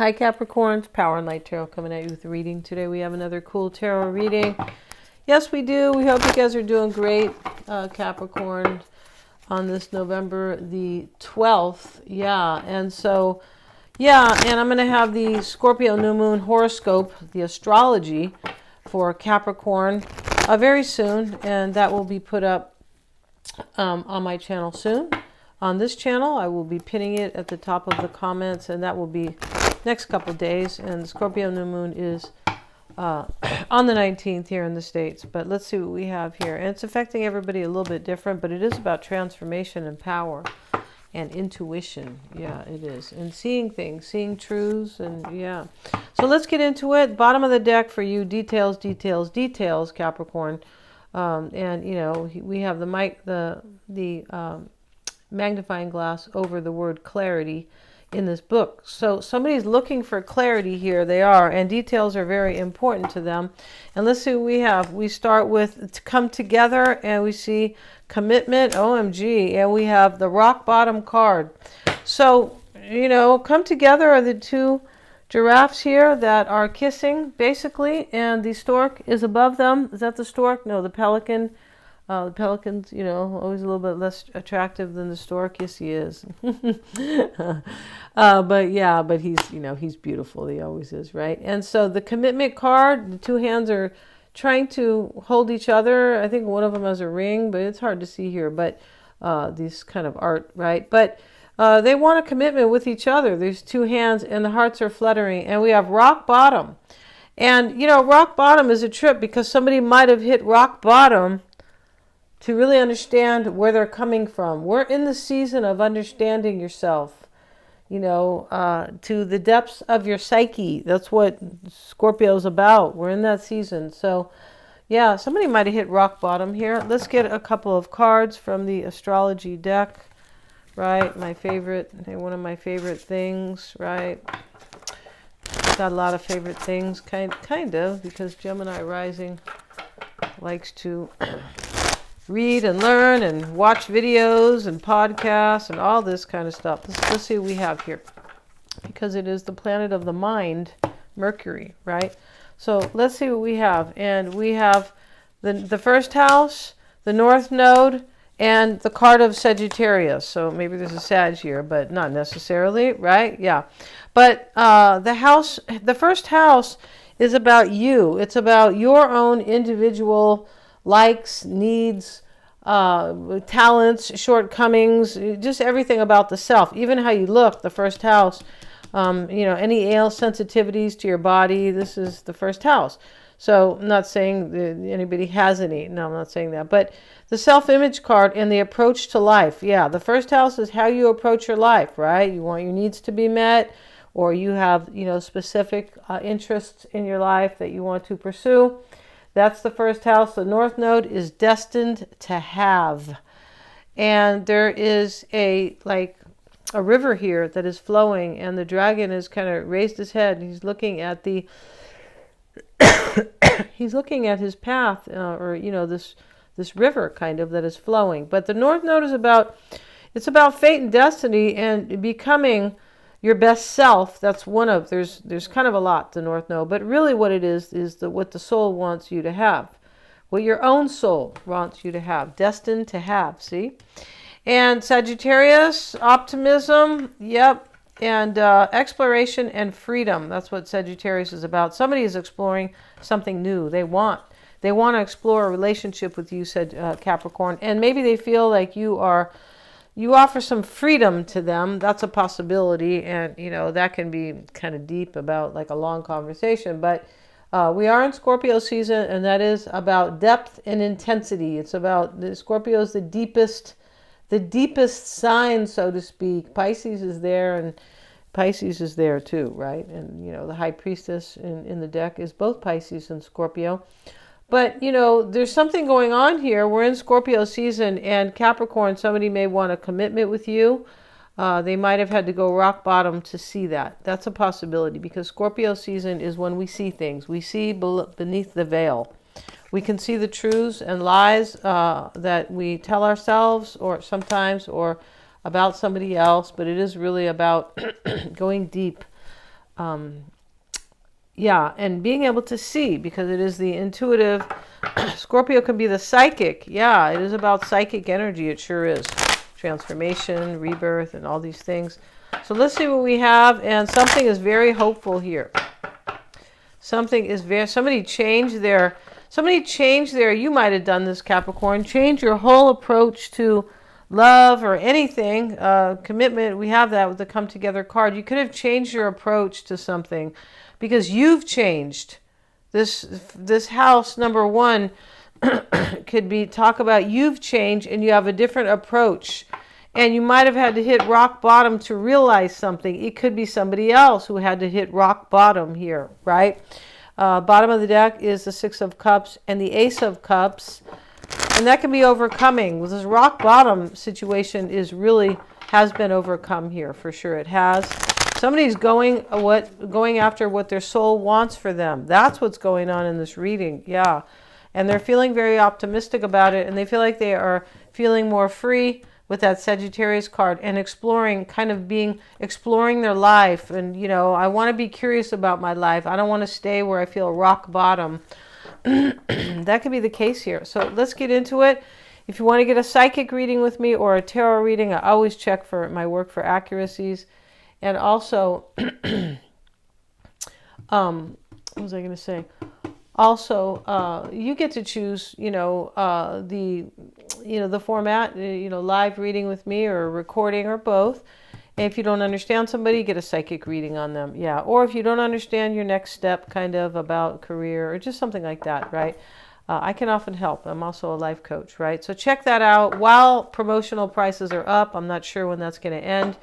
Hi Capricorns, Power and Light Tarot coming at you with a reading. Today we have another cool tarot reading. Yes, we do. We hope you guys are doing great, Capricorn, on this November the 12th. Yeah, and so, and I'm going to have the Scorpio New Moon horoscope, the astrology for Capricorn very soon, and that will be put up on my channel soon. On this channel, I will be pinning it at the top of the comments, and that will be next couple days. And Scorpio New Moon is on the 19th here in the States. But let's see what we have here. And it's affecting everybody a little bit different, but it is about transformation and power and intuition. Yeah, it is. And seeing things, seeing truths, and yeah. So let's get into it. Bottom of the deck for you, details, details, details, Capricorn. And, you know, we have the magnifying glass over the word clarity in this book. So somebody's looking for clarity here. They are, and details are very important to them. And let's see what we have. We start with to come together, and we see commitment, OMG, and we have the rock bottom card. So, you know, come together are the two giraffes here that are kissing, basically, and the stork is above them. Is that the stork? No, the pelican. The pelican's, you know, always a little bit less attractive than the stork. Yes, he is. But he's, you know, he's beautiful. He always is, right? And so the commitment card, the two hands are trying to hold each other. I think one of them has a ring, but it's hard to see here. But these kind of art, right? But they want a commitment with each other. There's two hands, and the hearts are fluttering. And we have rock bottom. And, you know, rock bottom is a trip because somebody might have hit rock bottom to really understand where they're coming from. We're in the season of understanding yourself, you know, to the depths of your psyche. That's what Scorpio's about. We're in that season. So, yeah, somebody might have hit rock bottom here. Let's get a couple of cards from the astrology deck, right? My favorite, one of my favorite things, right? Got a lot of favorite things, kind of, because Gemini rising likes to read and learn and watch videos and podcasts and all this kind of stuff. Let's see what we have here, because it is the planet of the mind, Mercury, right? So let's see what we have. And we have the first house, the North Node, and the card of Sagittarius. So maybe there's a Sag here, but not necessarily, right? Yeah. But the first house is about you. It's about your own individual likes, needs, talents, shortcomings, just everything about the self, even how you look. The first house, you know, any sensitivities to your body. This is the first house. So I'm not saying that anybody has any. No, I'm not saying that. But the self-image card and the approach to life. Yeah, the first house is how you approach your life, right? You want your needs to be met, or you have, you know, specific interests in your life that you want to pursue. That's the first house. The North Node is destined to have. And there is a river here that is flowing, and the dragon has kind of raised his head, and he's looking at the he's looking at his path, or, you know, this river kind of that is flowing. But the North Node is about fate and destiny and becoming your best self. That's one of, there's kind of a lot, the North Node, but really what it is what the soul wants you to have, what your own soul wants you to have, destined to have, see? And Sagittarius, optimism, yep, and exploration and freedom. That's what Sagittarius is about. Somebody is exploring something new. They want to explore a relationship with you, said Capricorn, and maybe they feel like you offer some freedom to them. That's a possibility. And, you know, that can be kind of deep about like a long conversation. But we are in Scorpio season, and that is about depth and intensity. It's about Scorpio is the deepest sign, so to speak. Pisces is there, and Pisces is there too, right? And, you know, the high priestess in the deck is both Pisces and Scorpio. But, you know, there's something going on here. We're in Scorpio season, and Capricorn, somebody may want a commitment with you. They might have had to go rock bottom to see that. That's a possibility, because Scorpio season is when we see things. We see beneath the veil. We can see the truths and lies that we tell ourselves, or sometimes, or about somebody else. But it is really about going deep Yeah, and being able to see, because it is the intuitive. Scorpio can be the psychic. Yeah, it is about psychic energy. It sure is. Transformation, rebirth, and all these things. So let's see what we have. And something is very hopeful here. Something is very, somebody changed their, you might have done this, Capricorn, change your whole approach to love or anything, commitment. We have that with the come together card. You could have changed your approach to something because you've changed. This house number 1 could be talk about you've changed and you have a different approach. And you might have had to hit rock bottom to realize something. It could be somebody else who had to hit rock bottom here, right? Bottom of the deck is the 6 of Cups and the Ace of Cups. And that can be overcoming. This rock bottom situation has been overcome here, for sure. It has. Somebody's going after what their soul wants for them. That's what's going on in this reading, yeah. And they're feeling very optimistic about it, and they feel like they are feeling more free with that Sagittarius card and exploring their life. And, I want to be curious about my life. I don't want to stay where I feel rock bottom. That could be the case here. So let's get into it. If you want to get a psychic reading with me or a tarot reading, I always check for my work for accuracies. And also, what was I going to say? Also, you get to choose, the format, live reading with me or recording or both. And if you don't understand somebody, get a psychic reading on them. Yeah. Or if you don't understand your next step kind of about career or just something like that, right? I can often help. I'm also a life coach, right? So check that out. While promotional prices are up, I'm not sure when that's going to end.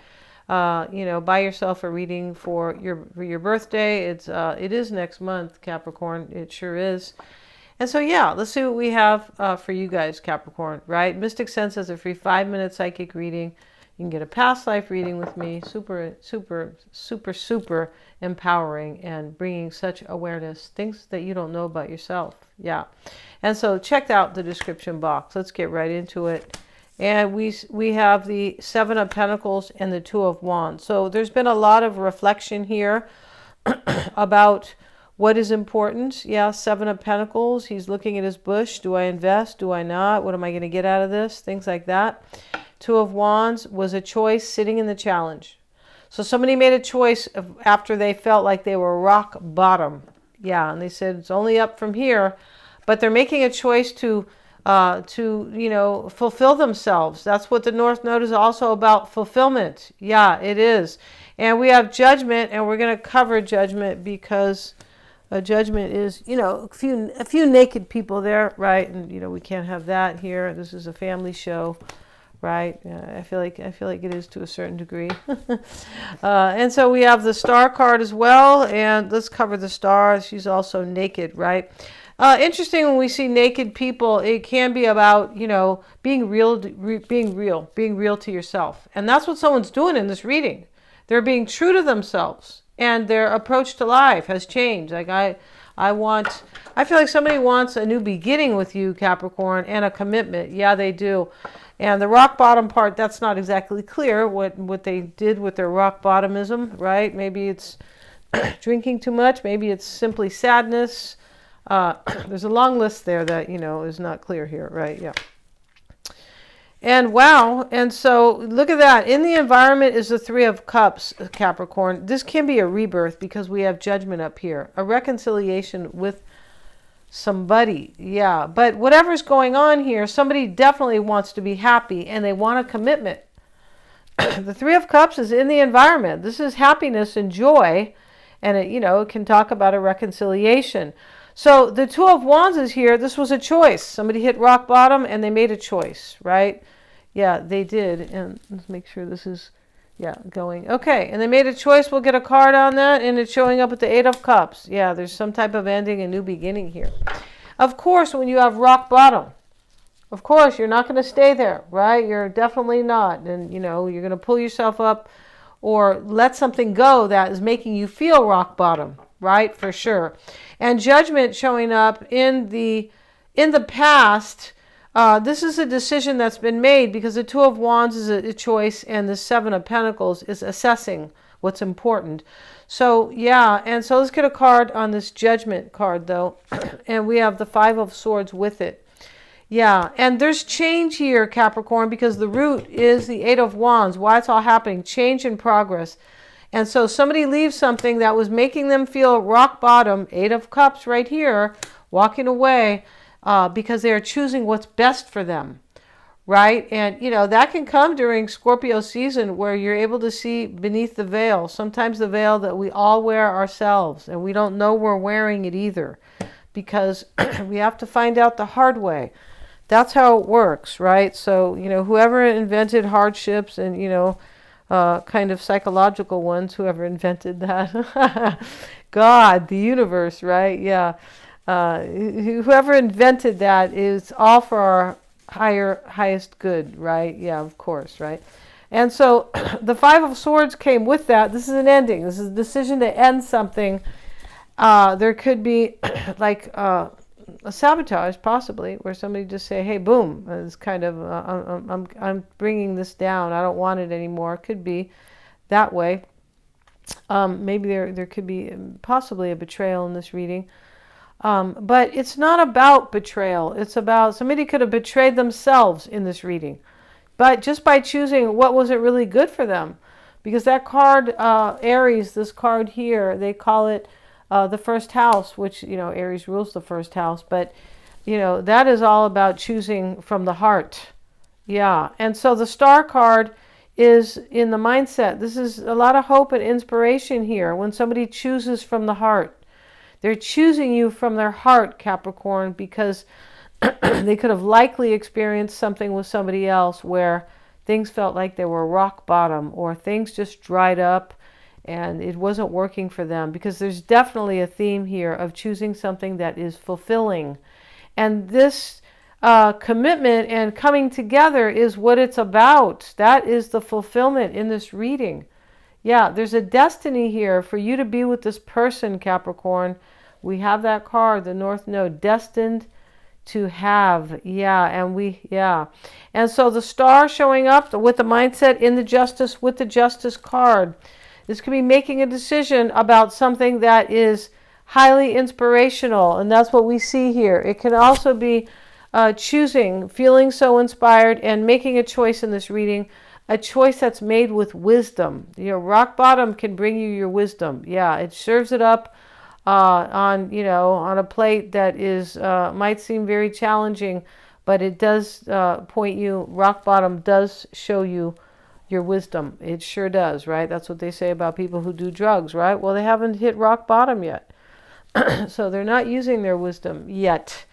Buy yourself a reading for your birthday. It is next month, Capricorn. It sure is. And so, yeah, let's see what we have for you guys, Capricorn, right? Mystic Sense has a free 5-minute psychic reading. You can get a past life reading with me. Super, super, super, super empowering and bringing such awareness, things that you don't know about yourself. Yeah. And so check out the description box. Let's get right into it. And we have the 7 of Pentacles and the 2 of Wands. So there's been a lot of reflection here about what is important. Yeah, 7 of Pentacles. He's looking at his bush. Do I invest? Do I not? What am I going to get out of this? Things like that. 2 of Wands was a choice sitting in the challenge. So somebody made a choice after they felt like they were rock bottom. Yeah, and they said it's only up from here. But they're making a choice to fulfill themselves. That's what the North Node is also about, fulfillment. Yeah, it is. And we have Judgment, and we're going to cover Judgment because Judgment is, a few naked people there, right? And we can't have that here. This is a family show, right? I feel like it is to a certain degree. And so we have the Star card as well, and let's cover the Star. She's also naked, right? Interesting when we see naked people, it can be about, being real to yourself. And that's what someone's doing in this reading. They're being true to themselves and their approach to life has changed. Like I feel like somebody wants a new beginning with you, Capricorn, and a commitment. Yeah, they do. And the rock bottom part, that's not exactly clear what they did with their rock bottomism, right? Maybe it's drinking too much. Maybe it's simply sadness. There's a long list there that, is not clear here, right? Yeah. And wow. And so look at that. In the environment is the 3 of Cups, Capricorn. This can be a rebirth because we have Judgment up here. A reconciliation with somebody. Yeah. But whatever's going on here, somebody definitely wants to be happy and they want a commitment. The 3 of Cups is in the environment. This is happiness and joy. And it can talk about a reconciliation. So the 2 of Wands is here. This was a choice. Somebody hit rock bottom and they made a choice, right? Yeah, they did. And let's make sure this is, going. Okay, and they made a choice. We'll get a card on that. And it's showing up at the 8 of Cups. Yeah, there's some type of ending, a new beginning here. Of course, when you have rock bottom, of course, you're not going to stay there, right? You're definitely not. And, you're going to pull yourself up or let something go that is making you feel rock bottom, right? For sure. And Judgment showing up in the past. This is a decision that's been made because the 2 of Wands is a choice and the 7 of Pentacles is assessing what's important. So yeah, and so let's get a card on this Judgment card though. And we have the Five of Swords with it. Yeah, and there's change here, Capricorn, because the root is the Eight of Wands. Why it's all happening, change and progress. And so somebody leaves something that was making them feel rock bottom, Eight of Cups right here, walking away because they are choosing what's best for them, right? And, you know, that can come during Scorpio season where you're able to see beneath the veil, sometimes the veil that we all wear ourselves, and we don't know we're wearing it either because we have to find out the hard way. That's how it works, right? So, you know, whoever invented hardships and, you know, kind of psychological ones, whoever invented that, God, the universe, right? Yeah. Whoever invented that is all for our highest good, right? Yeah, of course, right? And so the Five of Swords came with that. This is an ending. This is a decision to end something. There could be like a sabotage, possibly, where somebody just say, "Hey, boom! It's kind of I'm bringing this down. I don't want it anymore." It could be that way. Maybe there could be possibly a betrayal in this reading, but it's not about betrayal. It's about somebody could have betrayed themselves in this reading, but just by choosing what wasn't really good for them, because that card Aries, this card here, they call it. The first house, which, you know, Aries rules the first house, but, you know, that is all about choosing from the heart. Yeah. And so the Star card is in the mindset. This is a lot of hope and inspiration here when somebody chooses from the heart. They're choosing you from their heart, Capricorn, because they could have likely experienced something with somebody else where things felt like they were rock bottom or things just dried up and it wasn't working for them, because there's definitely a theme here of choosing something that is fulfilling. And this commitment and coming together is what it's about. That is the fulfillment in this reading. Yeah, there's a destiny here for you to be with this person, Capricorn. We have that card, the North Node, destined to have. Yeah. And so the Star showing up with the mindset in the Justice, with the Justice card. This could be making a decision about something that is highly inspirational, and that's what we see here. It can also be choosing, feeling so inspired, and making a choice in this reading, a choice that's made with wisdom. Your rock bottom can bring you your wisdom. Yeah, it serves it up on, you know, on a plate that is might seem very challenging, but it does point you. Rock bottom does show you your wisdom. It sure does, right? That's what they say about people who do drugs, right? Well, they haven't hit rock bottom yet. So they're not using their wisdom yet,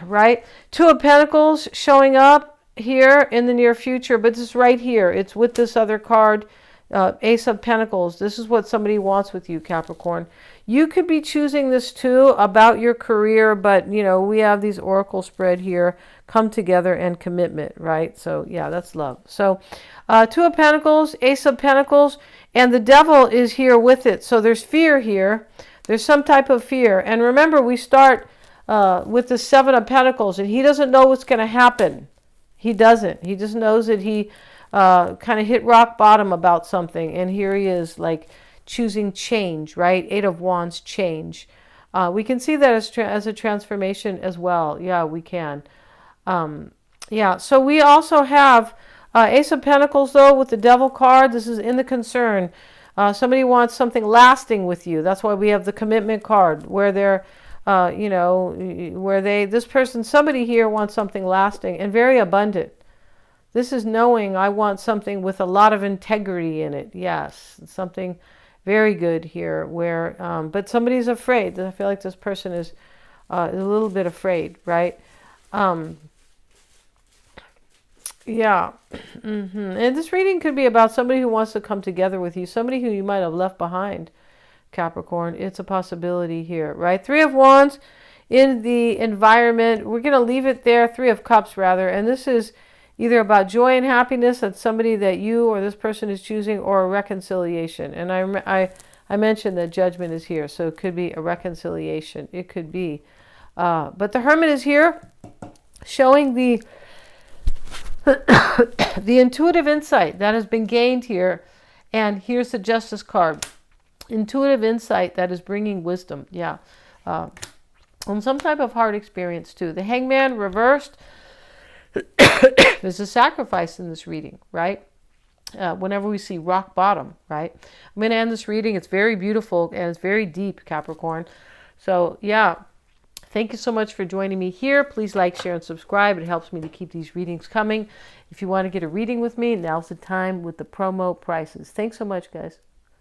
right? Two of Pentacles showing up here in the near future, but this is right here. It's with this other card, Ace of Pentacles. This is what somebody wants with you, Capricorn. You could be choosing this too about your career, but, you know, we have these oracle spread here, come together and commitment, right? So, yeah, that's love. So, Two of Pentacles, Ace of Pentacles, and the Devil is here with it. So there's fear here. There's some type of fear. And remember, we start with the Seven of Pentacles, and he doesn't know what's going to happen. He doesn't. He just knows that he kind of hit rock bottom about something. And here he is, like, choosing change, right? Eight of Wands, change. We can see that as a transformation as well. Yeah, we can. Yeah, so we also have Ace of Pentacles, though, with the Devil card. This is in the concern. Somebody wants something lasting with you. That's why we have the Commitment card, where they're, you know, where this person, somebody here wants something lasting and very abundant. This is knowing I want something with a lot of integrity in it. Yes, something very good here, where, but somebody's afraid. I feel like this person is a little bit afraid, right? Yeah. And this reading could be about somebody who wants to come together with you, somebody who you might have left behind, Capricorn. It's a possibility here, right? Three of Wands in the environment. We're going to leave it there. Three of Cups, rather. And this is either about joy and happiness that somebody that you or this person is choosing, or a reconciliation. And I mentioned that Judgment is here, so it could be a reconciliation. It could be. But the Hermit is here, showing the the intuitive insight that has been gained here, And here's the Justice card. Intuitive insight that is bringing wisdom. Yeah. And some type of hard experience too. The Hangman reversed. There's a sacrifice in this reading, right? Whenever we see rock bottom, right? I'm going to end this reading. It's very beautiful and it's very deep, Capricorn. So, yeah. Thank you so much for joining me here. Please like, share, and subscribe. It helps me to keep these readings coming. If you want to get a reading with me, now's the time with the promo prices. Thanks so much, guys.